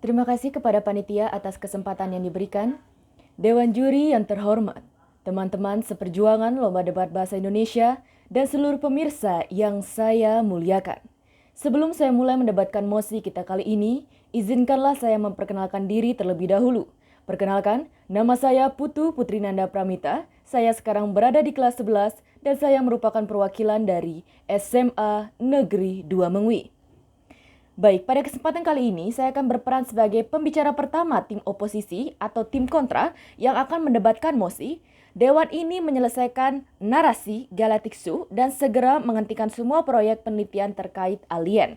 Terima kasih kepada panitia atas kesempatan yang diberikan. Dewan juri yang terhormat, teman-teman seperjuangan Lomba Debat Bahasa Indonesia, dan seluruh pemirsa yang saya muliakan. Sebelum saya mulai mendebatkan mosi kita kali ini, izinkanlah saya memperkenalkan diri terlebih dahulu. Perkenalkan, nama saya Putu Putri Nanda Pramita. Saya sekarang berada di kelas 11 dan saya merupakan perwakilan dari SMA Negeri 2 Mengwi. Baik, pada kesempatan kali ini saya akan berperan sebagai pembicara pertama tim oposisi atau tim kontra yang akan mendebatkan mosi. Dewan ini menyelesaikan narasi Galactic Zoo dan segera menghentikan semua proyek penelitian terkait alien.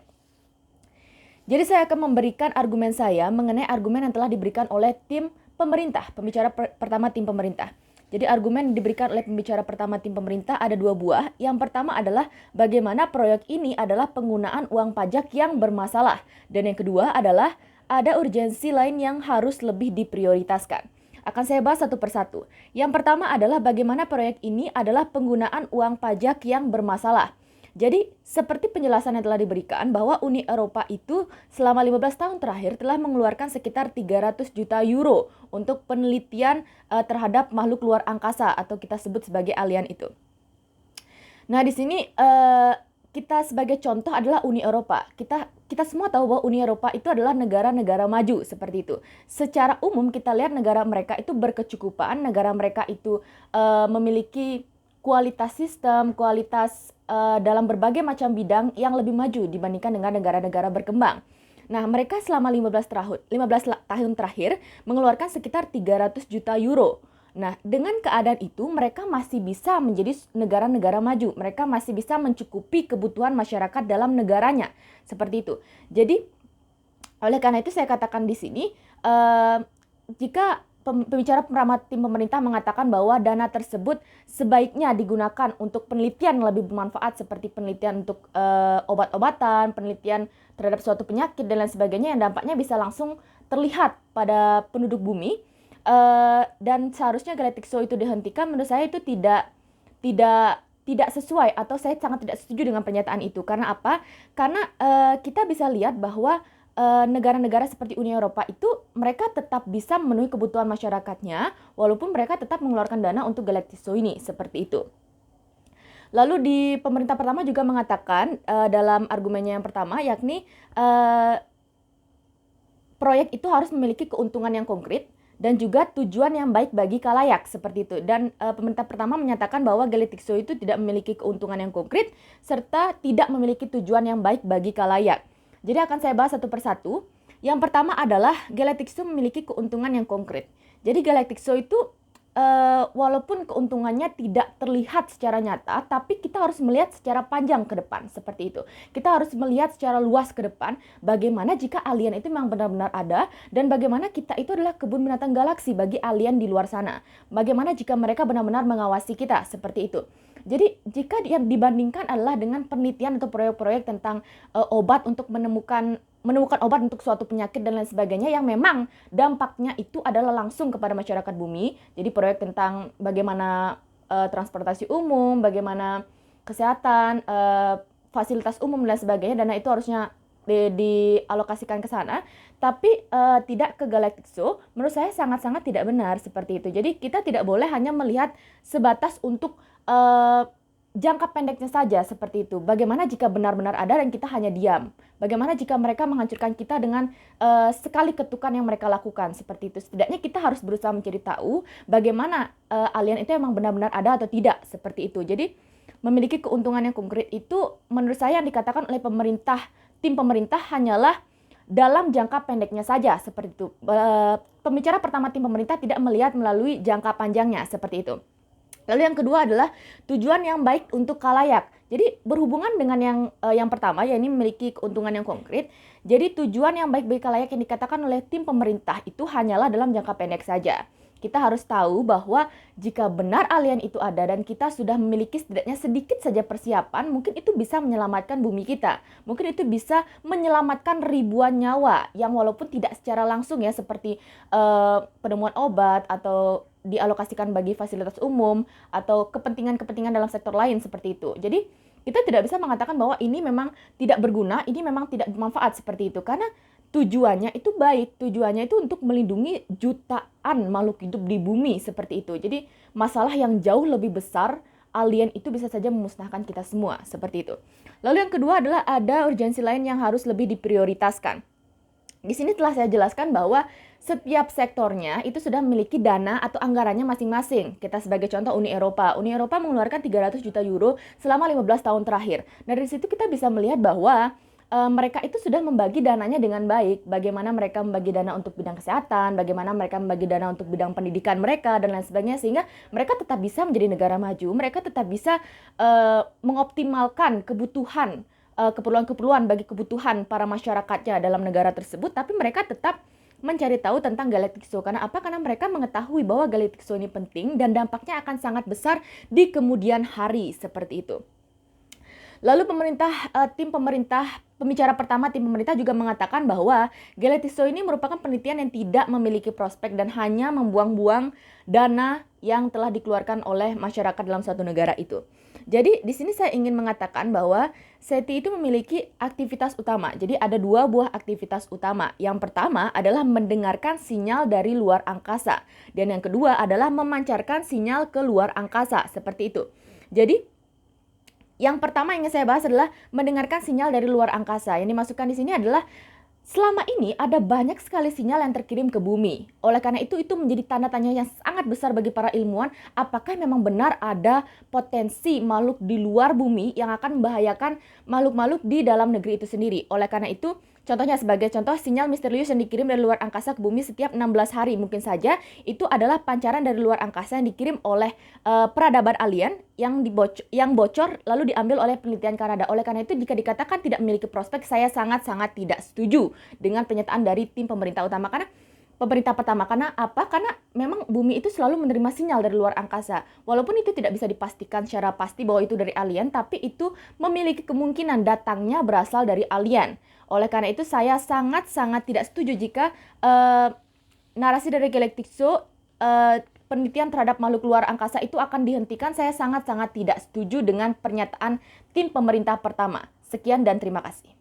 Jadi saya akan memberikan argumen saya mengenai argumen yang telah diberikan oleh tim pemerintah, pembicara pertama tim pemerintah. Jadi argumen yang diberikan oleh pembicara pertama tim pemerintah ada dua buah. Yang pertama adalah bagaimana proyek ini adalah penggunaan uang pajak yang bermasalah. Dan yang kedua adalah ada urgensi lain yang harus lebih diprioritaskan. Akan saya bahas satu persatu. Yang pertama adalah bagaimana proyek ini adalah penggunaan uang pajak yang bermasalah. Jadi, seperti penjelasan yang telah diberikan bahwa Uni Eropa itu selama 15 tahun terakhir telah mengeluarkan sekitar 300 juta euro untuk penelitian terhadap makhluk luar angkasa atau kita sebut sebagai alien itu. Nah, di sini kita sebagai contoh adalah Uni Eropa. Kita semua tahu bahwa Uni Eropa itu adalah negara-negara maju seperti itu. Secara umum kita lihat negara mereka itu berkecukupan, negara mereka itu memiliki kualitas sistem, kualitas dalam berbagai macam bidang yang lebih maju dibandingkan dengan negara-negara berkembang. Nah, mereka selama 15 tahun terakhir mengeluarkan sekitar 300 juta euro. Nah, dengan keadaan itu mereka masih bisa menjadi negara-negara maju. Mereka masih bisa mencukupi kebutuhan masyarakat dalam negaranya. Seperti itu. Jadi, oleh karena itu saya katakan di sini, jika pembicara tim pemerintah mengatakan bahwa dana tersebut sebaiknya digunakan untuk penelitian yang lebih bermanfaat seperti penelitian untuk obat-obatan, penelitian terhadap suatu penyakit dan lain sebagainya yang dampaknya bisa langsung terlihat pada penduduk bumi, dan seharusnya Galactic Zoo itu dihentikan. Menurut saya itu tidak sesuai atau saya sangat tidak setuju dengan pernyataan itu. Karena apa? Karena kita bisa lihat bahwa negara-negara seperti Uni Eropa itu mereka tetap bisa memenuhi kebutuhan masyarakatnya walaupun mereka tetap mengeluarkan dana untuk Galactic Zoo ini, seperti itu. Lalu di pemerintah pertama juga mengatakan dalam argumennya yang pertama yakni proyek itu harus memiliki keuntungan yang konkret dan juga tujuan yang baik bagi khalayak, seperti itu. Dan pemerintah pertama menyatakan bahwa Galactic Zoo itu tidak memiliki keuntungan yang konkret serta tidak memiliki tujuan yang baik bagi khalayak. Jadi akan saya bahas satu persatu. Yang pertama adalah Galactic Zoo memiliki keuntungan yang konkret. Jadi Galactic Zoo itu walaupun keuntungannya tidak terlihat secara nyata, tapi kita harus melihat secara panjang ke depan, seperti itu. Kita harus melihat secara luas ke depan bagaimana jika alien itu memang benar-benar ada dan bagaimana kita itu adalah kebun binatang galaksi bagi alien di luar sana. Bagaimana jika mereka benar-benar mengawasi kita, seperti itu. Jadi jika yang dibandingkan adalah dengan penelitian atau proyek-proyek tentang obat untuk menemukan obat untuk suatu penyakit dan lain sebagainya yang memang dampaknya itu adalah langsung kepada masyarakat bumi. Jadi proyek tentang bagaimana transportasi umum, bagaimana kesehatan, fasilitas umum dan lain sebagainya, dana itu harusnya dialokasikan ke sana, tapi tidak ke Galactic Zoo. Menurut saya sangat-sangat tidak benar seperti itu. Jadi kita tidak boleh hanya melihat sebatas untuk jangka pendeknya saja, seperti itu. Bagaimana jika benar-benar ada dan kita hanya diam? Bagaimana jika mereka menghancurkan kita dengan sekali ketukan yang mereka lakukan, seperti itu. Setidaknya kita harus berusaha mencari tahu bagaimana alien itu memang benar-benar ada atau tidak, seperti itu. Jadi memiliki keuntungan yang konkret itu menurut saya yang dikatakan oleh tim pemerintah hanyalah dalam jangka pendeknya saja, seperti itu. Pembicara pertama tim pemerintah tidak melihat melalui jangka panjangnya, seperti itu. Lalu yang kedua adalah tujuan yang baik untuk khalayak. Jadi berhubungan dengan yang pertama, yakni memiliki keuntungan yang konkret. Jadi tujuan yang baik bagi khalayak yang dikatakan oleh tim pemerintah itu hanyalah dalam jangka pendek saja. Kita harus tahu bahwa jika benar alien itu ada dan kita sudah memiliki setidaknya sedikit saja persiapan, mungkin itu bisa menyelamatkan bumi kita. Mungkin itu bisa menyelamatkan ribuan nyawa yang walaupun tidak secara langsung ya, seperti penemuan obat atau dialokasikan bagi fasilitas umum atau kepentingan-kepentingan dalam sektor lain, seperti itu. Jadi kita tidak bisa mengatakan bahwa ini memang tidak berguna, ini memang tidak bermanfaat, seperti itu. Karena tujuannya itu baik, tujuannya itu untuk melindungi jutaan makhluk hidup di bumi seperti itu. Jadi masalah yang jauh lebih besar, alien itu bisa saja memusnahkan kita semua seperti itu. Lalu yang kedua adalah ada urgensi lain yang harus lebih diprioritaskan. Di sini telah saya jelaskan bahwa setiap sektornya itu sudah memiliki dana atau anggarannya masing-masing. Kita sebagai contoh Uni Eropa. Uni Eropa mengeluarkan 300 juta euro selama 15 tahun terakhir. Nah, dari situ kita bisa melihat bahwa mereka itu sudah membagi dananya dengan baik. Bagaimana mereka membagi dana untuk bidang kesehatan, bagaimana mereka membagi dana untuk bidang pendidikan mereka, dan lain sebagainya. Sehingga mereka tetap bisa menjadi negara maju. Mereka tetap bisa mengoptimalkan kebutuhan, keperluan-keperluan bagi kebutuhan para masyarakatnya dalam negara tersebut. Tapi mereka tetap mencari tahu tentang Galacticzo. Karena apa? Karena mereka mengetahui bahwa Galacticzo ini penting dan dampaknya akan sangat besar di kemudian hari. Seperti itu. Lalu pembicara pertama tim pemerintah juga mengatakan bahwa Galacticzo ini merupakan penelitian yang tidak memiliki prospek dan hanya membuang-buang dana yang telah dikeluarkan oleh masyarakat dalam suatu negara itu. Jadi di sini saya ingin mengatakan bahwa SETI itu memiliki aktivitas utama. Jadi ada 2 buah aktivitas utama. Yang pertama adalah mendengarkan sinyal dari luar angkasa. Dan yang kedua adalah memancarkan sinyal ke luar angkasa. Seperti itu. Jadi yang pertama yang ingin saya bahas adalah mendengarkan sinyal dari luar angkasa. Yang dimasukkan di sini adalah selama ini ada banyak sekali sinyal yang terkirim ke bumi. Oleh karena itu menjadi tanda tanya yang sangat besar bagi para ilmuwan. Apakah memang benar ada potensi makhluk di luar bumi yang akan membahayakan makhluk-makhluk di dalam negeri itu sendiri. Oleh karena itu, contohnya sebagai contoh, sinyal misterius yang dikirim dari luar angkasa ke bumi setiap 16 hari. Mungkin saja itu adalah pancaran dari luar angkasa yang dikirim oleh peradaban alien yang bocor lalu diambil oleh penelitian Kanada. Oleh karena itu, jika dikatakan tidak memiliki prospek, saya sangat-sangat tidak setuju dengan pernyataan dari tim pemerintah utama. Pemerintah pertama, karena apa? Karena memang bumi itu selalu menerima sinyal dari luar angkasa. Walaupun itu tidak bisa dipastikan secara pasti bahwa itu dari alien, tapi itu memiliki kemungkinan datangnya berasal dari alien. Oleh karena itu saya sangat-sangat tidak setuju jika narasi dari Galacticzo, penelitian terhadap makhluk luar angkasa itu akan dihentikan. Saya sangat-sangat tidak setuju dengan pernyataan tim pemerintah pertama. Sekian dan terima kasih.